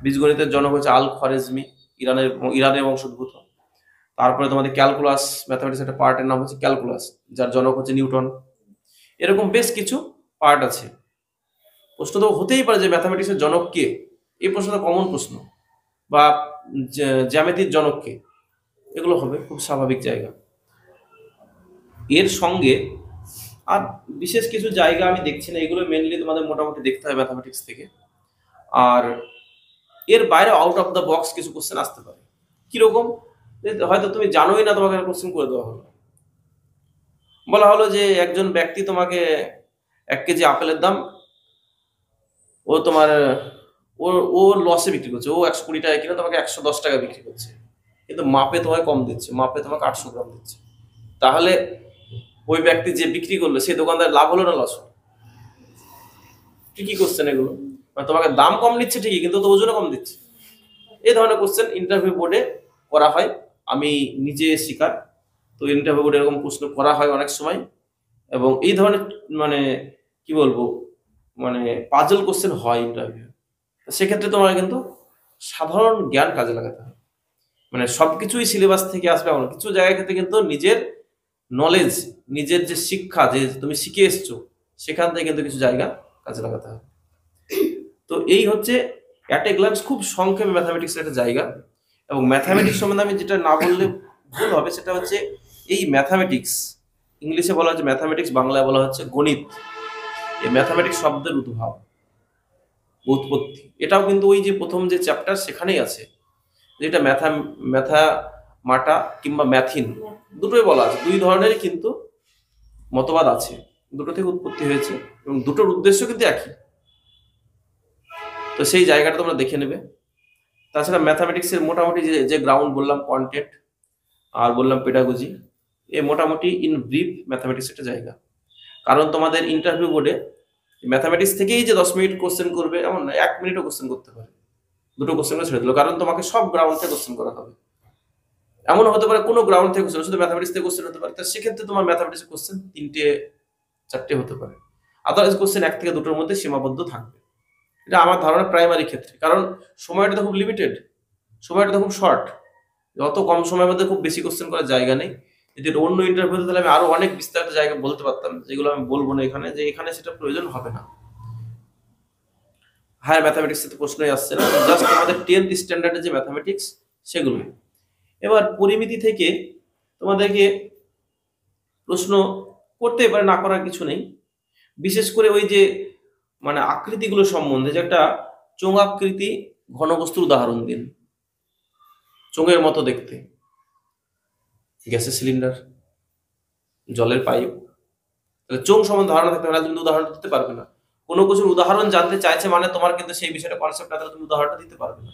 বীজগণিতের জনক হচ্ছে আল খরেজমি, ইরানের বংশোদ্ভূত। তারপরে তোমাদের ক্যালকুলাস, ম্যাথামেটিক্স একটা পার্টের নাম হচ্ছে ক্যালকুলাস, যার জনক হচ্ছে নিউটন। এরকম বেশ কিছু পার্ট আছে। প্রশ্ন তো হতেই পারে যে ম্যাথামেটিক্সের জনক কে, এই প্রশ্নটা কমন প্রশ্ন, বা জ্যামিতির জনক কে, এগুলো হবে খুব স্বাভাবিক জায়গা। এর সঙ্গে আর বিশেষ কিছু জায়গা আমি দেখছি না, এগুলো মেনলি তোমাদের মোটামুটি দেখতে হবে ম্যাথামেটিক্স থেকে। আর এর বাইরে আউট অফ দ্য বক্স কিছু কোশ্চেন আসতে পারে। কিরকম? হয়তো তুমি জানোই না, তোমাকে কোশ্চেন করে দেওয়া হলো, বলা হলো যে একজন ব্যক্তি তোমাকে 1 কেজি আপেলের দাম ও তোমার ও লসে বিক্রি করছে, ও 120 টাকা কিনে তোমাকে 110 টাকা বিক্রি করছে, কিন্তু মাপে তোমাকে কম দিচ্ছে, মাপে তোমাকে 800 গ্রাম দিচ্ছে। তাহলে ওই ব্যক্তি যে বিক্রি করলো সেই দোকানদার লাভ হলো না লস হলো? কি কোশ্চেন এগুলো? মানে তোমাকে দাম কম নিচ্ছে ঠিকই, কিন্তু তো ওজনও কম দিচ্ছে। এই ধরনের কোশ্চেন ইন্টারভিউ বোর্ডে করা হয়, আমি নিজে শিকার। তো ইন্টারভিউ বোর্ডে এরকম প্রশ্ন করা হয় অনেক সময়, এবং এই ধরনের মানে কি বলবো, মানে পাজল কোশ্চেন হয় ইন্টারভিউ। সেক্ষেত্রে তোমার কিন্তু সাধারণ জ্ঞান কাজে লাগাতে হবে। মানে সবকিছুই সিলেবাস থেকে আসবে এমন কিছু জায়গার ক্ষেত্রে কিন্তু নিজের নলেজ, নিজের যে শিক্ষা, যে তুমি শিখে এসছো, সেখান থেকে কিন্তু কিছু জায়গা কাজে লাগাতে হবে। তো এই হচ্ছে অ্যাট এ গ্ল্যান্স খুব সংক্ষেপে ম্যাথামেটিক্সের একটা জায়গা। এবং ম্যাথামেটিক্স সম্বন্ধে আমি যেটা না বললে ভুল হবে, সেটা হচ্ছে এই ম্যাথামেটিক্স, ইংলিশে বলা হচ্ছে ম্যাথামেটিক্স, বাংলায় বলা হচ্ছে গণিত। এই ম্যাথামেটিক্স শব্দের উদ্ভব, উৎপত্তি, এটাও কিন্তু ওই যে প্রথম যে চ্যাপ্টার সেখানেই আছে, যেটা ম্যাথা মাটা কিংবা ম্যাথিন দুটোই বলা আছে। দুই ধরনেরই কিন্তু মতবাদ আছে, দুটো থেকে উৎপত্তি হয়েছে এবং দুটোর উদ্দেশ্য কিন্তু একই। তো সেই জায়গাটা তোমরা দেখে নেবে। তাছাড়া ম্যাথামেটিক্সের মোটামুটি যে গ্রাউন্ড বললাম, কন্টেন্ট আর বললাম পেডাগজি, এ মোটামুটি ইন ব্রিফ ম্যাথামেটিক্স একটা জায়গা। কারণ তোমাদের ইন্টারভিউ বোর্ডে ম্যাথামেটিক্স থেকেই যে 10 মিনিট কোশ্চেন করবে এমন না, 1 মিনিটও কোশ্চেন করতে পারে, দুটো কোশ্চেন ছেড়ে দিল, কারণ তোমাকে সব গ্রাউন্ড থেকে কোশ্চেন করা হবে। এমন হতে পারে কোনো গ্রাউন্ড থেকে কোশ্চেন, শুধু ম্যাথামেটিক্স থেকে কোশ্চেন হতে পারে, তো সেক্ষেত্রে তোমার ম্যাথামেটিক্স কোশ্চেন 3টে 4টে হতে পারে। আদারওয়াইজ কোশ্চেন 1 থেকে 2টোর মধ্যে সীমাবদ্ধ থাকবে। এটা আমার ধারণা প্রাইমারি ক্ষেত্রে, কারণ সময়টা তো খুব লিমিটেড, সময়টা তো খুব শর্ট, যত কম সময়ের মধ্যে খুব বেশি কোশ্চেন করার জায়গা নেই। যদি অন্য ইন্টারভিউতে তাহলে আমি আরো অনেক বিস্তারিত জায়গা বলতে পারতাম, যেগুলো আমি বলবো না এখানে, যে এখানে সেটা প্রয়োজন হবে না। হায়ার ম্যাথামেটিক্স তো প্রশ্নই আসছে না, জাস্ট আমাদের 10th স্ট্যান্ডার্ডের যে ম্যাথামেটিক্স সেগুলো। এবার পরিমিতি থেকে তোমাদেরকে প্রশ্ন করতেই পারে, না করার কিছু নেই। বিশেষ করে ওই যে মানে আকৃতিগুলো সম্বন্ধে, যে একটা চোঙাকৃতি ঘনবস্তুর উদাহরণ দিন, চোঙের মতো দেখতে, গ্যাসের সিলিন্ডার, জলের পাইপ। তাহলে চোঙ সম্বন্ধে ধারণা থাকতে পারে, তুমি উদাহরণ দিতে পারবে না। কোনো কিছুর উদাহরণ জানতে চাইছে মানে তোমার কিন্তু সেই বিষয়টা কনসেপ্ট না থাকলে তুমি উদাহরণটা দিতে পারবে না।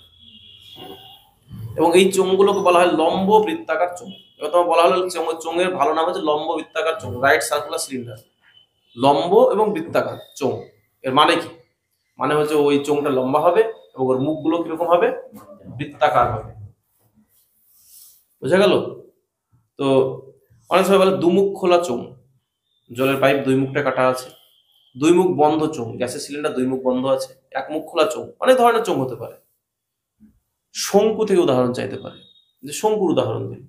এবং এই চোঙগুলোকে বলা হয় লম্ব বৃত্তাকার চোঙ। এবার তোমার বলা হলো চোঙের ভালো নাম হচ্ছে লম্ব বৃত্তাকার চোঙ, রাইট সার্কুলার সিলিন্ডার। লম্ব এবং বৃত্তাকার চোঙ এর মানে কি? মানে হচ্ছে ওই চোঙটা লম্বা হবে এবং ওর মুখগুলো কিরকম হবে? বৃত্তাকার হবে। বুঝা গেল? তো অনেক সময় বলে দুমুখ খোলা চোঙ, জলের পাইপ 2 মুখটা কাটা আছে। 2 মুখ বন্ধ চোঙ, গ্যাসের সিলিন্ডার 2 মুখ বন্ধ আছে। 1 মুখ খোলা চোঙ, অনেক ধরনের চোঙ হতে পারে। শঙ্কু থেকে উদাহরণ চাইতে পারে, যে শঙ্কুর উদাহরণ দিন।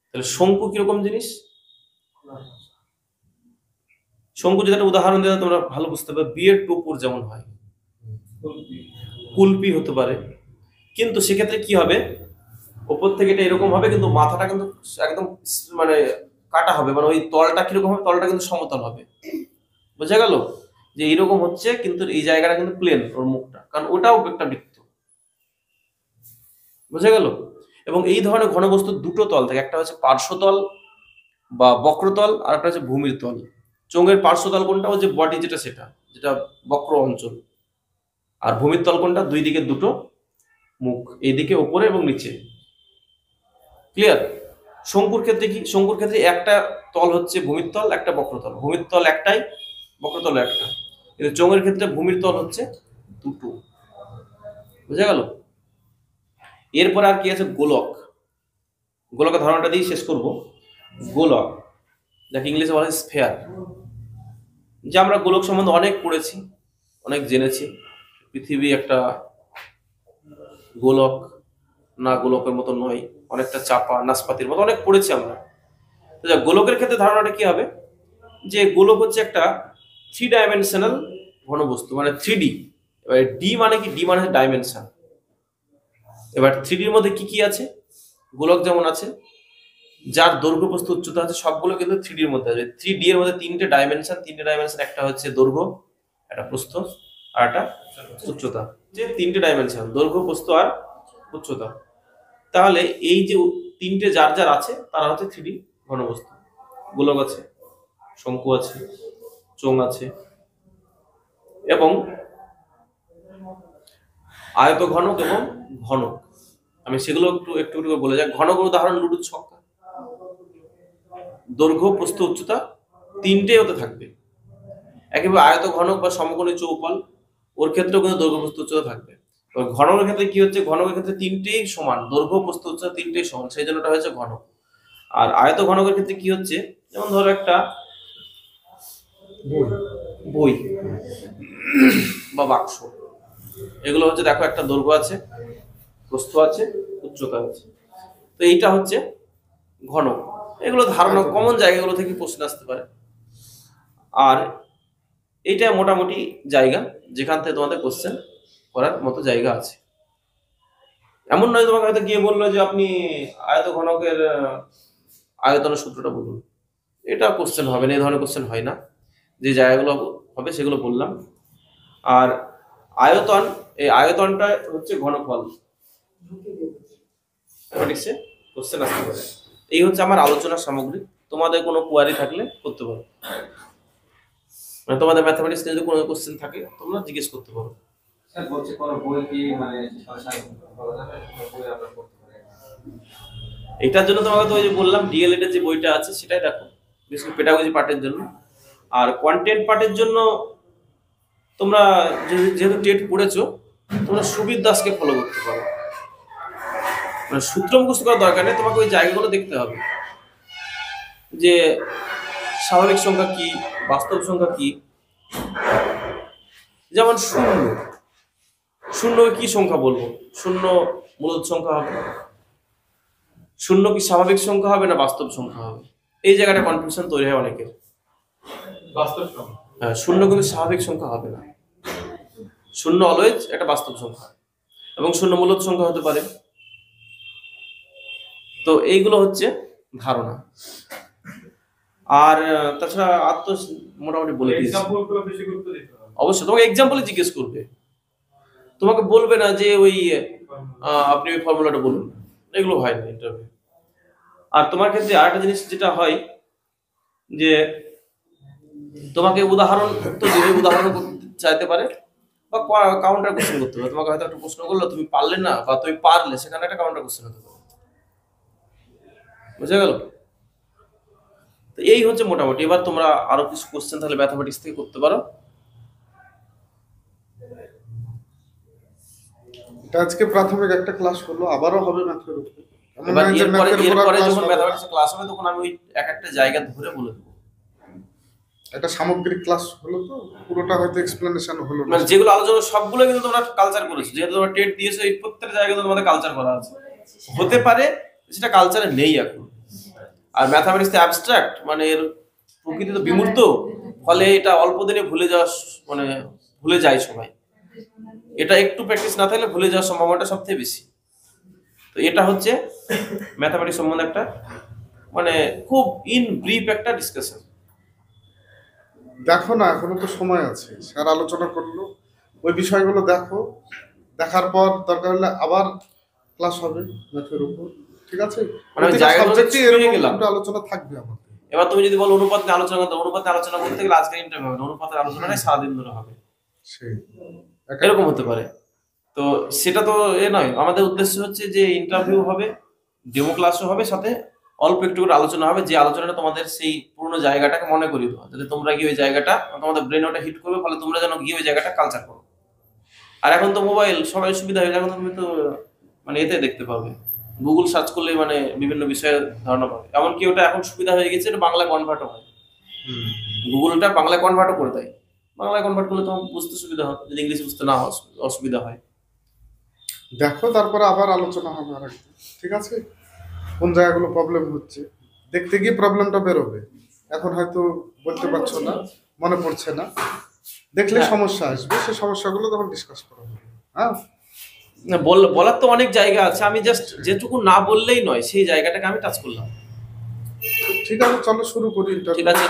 তাহলে শঙ্কু কিরকম জিনিস? শঙ্কু যেটা উদাহরণ দিলে তোমরা ভালো বুঝতে পারবে, বিয়ের টোপর যেমন হয়, কুলপি হতে পারে। কিন্তু সেক্ষেত্রে কি হবে, ওপর থেকে এটা এরকম হবে, কিন্তু মাথাটা কিন্তু একদম মানে কাটা হবে, মানে ওই তলটা কিরকম হবে, তলটা কিন্তু সমতল হবে। বোঝা গেল যে এইরকম হচ্ছে, কিন্তু এই জায়গাটা কিন্তু প্লেন, ওর মুখটা, কারণ ওটাও একটা বৃত্ত। বোঝা গেল? এবং এই ধরনের ঘনবস্তুর দুটো তল থাকে, একটা হচ্ছে পার্শ্বতল বা বক্রতল, আর একটা হচ্ছে ভূমির তল। চোঙের পার্শ্বতল কোনটা? যে বডি যেটা, সেটা যেটা বক্র অঞ্চল। আর ভূমির তল কোনটা? 2 দিকে 2টো মুখ, এইদিকে উপরে এবং নিচে। ক্লিয়ার? শঙ্কুর ক্ষেত্রে কি? শঙ্কুর ক্ষেত্রে একটা তল হচ্ছে ভূমির তল, একটা বক্রতল। ভূমির তল একটাই, বক্রতল একটা। কিন্তু চোঙের ক্ষেত্রে ভূমির তল হচ্ছে 2টো। বুঝা গেল? এরপর আর কি আছে? গোলক। গোলকের ধারণাটা দিয়ে শেষ করব। গোলক, যাকে ইংলিশে বলা হয় স্ফেয়ার। যে আমরা গোলক সম্বন্ধে অনেক পড়েছি, অনেক জেনেছি। পৃথিবী একটা গোলক, না গোলকের মতো নয়, অনেকটা চাপা, নাশপাতির মতো অনেক পড়েছি আমরা। তো গোলকের ক্ষেত্রে ধারণাটা কি হবে, যে গোলক হচ্ছে একটা 3 ডাইমেনশনাল ঘনবস্তু, মানে 3D। এবার ডি মানে কি, ডি মানে ডাইমেনশন। এবার 3Dর মধ্যে কি কি আছে, গোলক যেমন আছে, যার দৈর্ঘ্য প্রস্থ উচ্চতা আছে, সবগুলো কিন্তু 3Dর মধ্যে আছে। 3D এর মধ্যে তিনটে ডাইমেনশন, একটা হচ্ছে দৈর্ঘ্য, একটা প্রস্থ, আর একটা উচ্চতা। যে তিনটে ডাইমেনশন, দৈর্ঘ্য, প্রস্থ আর উচ্চতা। তাহলে এই যে তিনটে যার যার আছে তারা হচ্ছে 3D ঘনবস্তু। গোলক আছে, শঙ্কু আছে, চোঙ আছে, এবং আয়ত ঘনক এবং ঘনক। আমি সেগুলো একটু একটু একটু বলে যাই। ঘনক উদাহরণ লুডুর ছক্কা, দৈর্ঘ্য, প্রস্থ, উচ্চতা তিনটে ওতে থাকবে। একেবারে আয়ত ঘনক বা সমকোণী চৌপাল, ওর ক্ষেত্রেও কিন্তু দৈর্ঘ্য, প্রস্থ, উচ্চতা থাকবে। ঘনকের ক্ষেত্রে কি হচ্ছে, ঘনকের ক্ষেত্রে তিনটেই সমান, দৈর্ঘ্য, প্রস্থ, উচ্চতা তিনটেই সমান, সেই জন্য এটা হয়েছে ঘনক। আর আয়ত ঘনকের ক্ষেত্রে কি হচ্ছে, যেমন ধরো একটা বই বা বাক্স, এগুলো হচ্ছে দেখো একটা দৈর্ঘ্য আছে, প্রস্থ আছে, উচ্চতা আছে। তো এইটা হচ্ছে ঘনক। এগুলো ধারণা কমন জায়গাগুলো থেকে প্রশ্ন আসতে পারে। আর এইটা মোটামুটি জায়গা যেখান থেকে তোমাদের কোশ্চেন করার মতো জায়গা আছে। এমন নয় তোমাকে হয়তো গিয়ে বললো যে আপনি আয়ত ঘনকের আয়তনের সূত্রটা বলুন, এটা কোশ্চেন হবে না, এই ধরনের কোশ্চেন হয় না। যে জায়গাগুলো হবে সেগুলো বললাম। আর আয়তন, এই আয়তনটা হচ্ছে ঘনফল, কোশ্চেন আসতে পারে। এই হচ্ছে আমার আলোচনার সামগ্রী। তোমাদের কোনো কোয়ারি থাকলে করতে পারো, মানে তোমাদের ম্যাথমেটিক্স নিয়ে যদি কোনো কোশ্চেন থাকে তোমরা জিজ্ঞেস করতে পারো। স্যার বলছে কোন বই কি মানে বলা যাবে, কোন বই আমরা পড়তে পারি? এটার জন্য তোমাকে তো ওই যে বললাম ডিএলএড এর যে বইটা আছে সেটাই দেখো, বিশেষ করে পেডাগজি পার্টের জন্য। আর কন্টেন্ট পার্টের জন্য তোমরা যেহেতু টেট পড়েছো, তোমরা সুবীর দাসকে ফলো করতে পারো। মানে সূত্র মুখস্থ করার দরকার নেই, তোমাকে ওই জায়গাগুলো দেখতে হবে, যে স্বাভাবিক সংখ্যা কি, বাস্তব সংখ্যা কি। যেমন শূন্য, শূন্যকে কি সংখ্যা বলবো, শূন্য মূলত সংখ্যা হবে, শূন্য কি স্বাভাবিক সংখ্যা হবে না বাস্তব সংখ্যা হবে, এই জায়গাটা কনফিউশন তৈরি হয় অনেকের। বাস্তব সংখ্যা, হ্যাঁ, শূন্য কিন্তু স্বাভাবিক সংখ্যা হবে না, শূন্য অলওয়েজ একটা বাস্তব সংখ্যা, এবং শূন্য মূলত সংখ্যা হতে পারে। তো এইগুলো হচ্ছে ধারণা। আর তাছাড়া মোটামুটি বলে দিয়েছি। অবশ্যই তোমাকে এক্সাম্পলে জিজ্ঞেস করবে, তোমাকে বলবে না যে ওই আপনি ওই ফর্মুলাটা বলুন, এগুলো হয় না ইন্টারভিউ। আর তোমার ক্ষেত্রে আরেকটা জিনিস যেটা হয়, যে তোমাকে উদাহরণ তো দিবে, উদাহরণ চাইতে পারে, বা কাউন্টার কোশ্চেন করতে পারে। তোমাকে হয়তো একটা প্রশ্ন করলো, তুমি পারলে না বা তুমি পারলে, সেখানে একটা কাউন্টার কোশ্চেন হতে পারে। বুঝে গেল? তো এই হচ্ছে মোটামুটি। এবার তোমরা আরো কিছু কোশ্চেন তাহলে ম্যাথমেটিক্স থেকে করতে পারো। আজকে প্রাথমিক একটা ক্লাস হলো, আবারও হবে ম্যাথের উপরে। এবার এরপরে যখন ম্যাথমেটিক্স ক্লাস হবে তখন আমি ওই এক একটা জায়গা ধরে বলে দেবো। একটা সামগ্রিক ক্লাস হলো, তো পুরোটা হয়তো এক্সপ্লেনেশন হলো না। মানে যেগুলো আলোচনা সবগুলো কিন্তু তোমরা কালচার করেছো, যেহেতু তোমরা টেট দিয়েছো, এই প্রত্যেকটা জায়গায় তোমাদের কালচার করা আছে। হতে পারে সেটা কালচারে নেই এখন। আর ম্যাথমেটিক্স অ্যাবস্ট্রাক্ট, মানে এর প্রকৃতি তো বিমূর্ত, ফলে এটা অল্প দিনে ভুলে যাওয়া, মানে ভুলে যায় সবাই। এটা একটু প্র্যাকটিস না থাকলে ভুলে যাওয়ার সম্ভাবনাটা সবথেকে বেশি। তো এটা হচ্ছে ম্যাথমেটিক্স সম্বন্ধে একটা মানে খুব ইন ব্রিফ একটা ডিসকাশন। দেখো না, এখনো তো সময় আছে, স্যার আলোচনা করলো, ওই বিষয়গুলো দেখো, দেখার পর দরকার হলে আবার ক্লাস হবে ম্যাথের উপর, ঠিক আছে? মানে জায়গাটা এরকম একটা আলোচনা থাকবে আমাদের। এবার তুমি যদি বলো অনুপাত নিয়ে আলোচনা করতে, অনুপাত নিয়ে আলোচনা করতে গেলে আজকে ইন্টারভিউ হবে, অনুপাতের আলোচনাটাই সারাদিন ধরে হবে, এরকম হতে পারে। তো সেটা তো নয়, আমাদের উদ্দেশ্য হচ্ছে যে ইন্টারভিউ হবে, ডেমো ক্লাসও হবে, সাথে অল্প একটু করে আলোচনা হবে, যে আলোচনাটা তোমাদের সেই পুরনো জায়গাটাকে মনে করিয়ে দেওয়া, যাতে তোমরা গিয়ে ওই জায়গাটা, তোমাদের ব্রেন ওটা হিট করবে, ফলে তোমরা যেন গিয়ে ওই জায়গাটা কালচার করো। আর এখন তো মোবাইল সবাই সুবিধা হয়েছে, এখন তুমি তো মানে এতে দেখতে পাবে, গুগল সার্চ করলে মানে বিভিন্ন বিষয়ের ধারণা পাবে। এমনকি ওটা এখন সুবিধা হয়ে গেছে, এটা বাংলা কনভার্টও হয়, গুগলটা বাংলা কনভার্টও করে দেয়। বাংলায় কনভার্ট করলে তোমার বুঝতে সুবিধা হয়, যদি ইংলিশ বুঝতে না অসুবিধা হয়। দেখো, তারপরে আবার আলোচনা হবে আর একদিন। ঠিক আছে, কোন জায়গাগুলো প্রবলেম হচ্ছে দেখতে গিয়ে প্রবলেমটা বেরোবে। এখন হয়তো বলতে পারছো না, মনে পড়ছে না, দেখলে হ্যাঁ। সমস্যা আসবে, সেই সমস্যাগুলো তখন ডিসকাস করা হবে। হ্যাঁ, না, বলার তো অনেক জায়গা আছে, আমি জাস্ট যেটুকু না বললেই নয় সেই জায়গাটাকে আমি টাচ করলাম। ঠিক আছে, চলো শুরু করি ঠিক ইন্টারভিউ। আছে।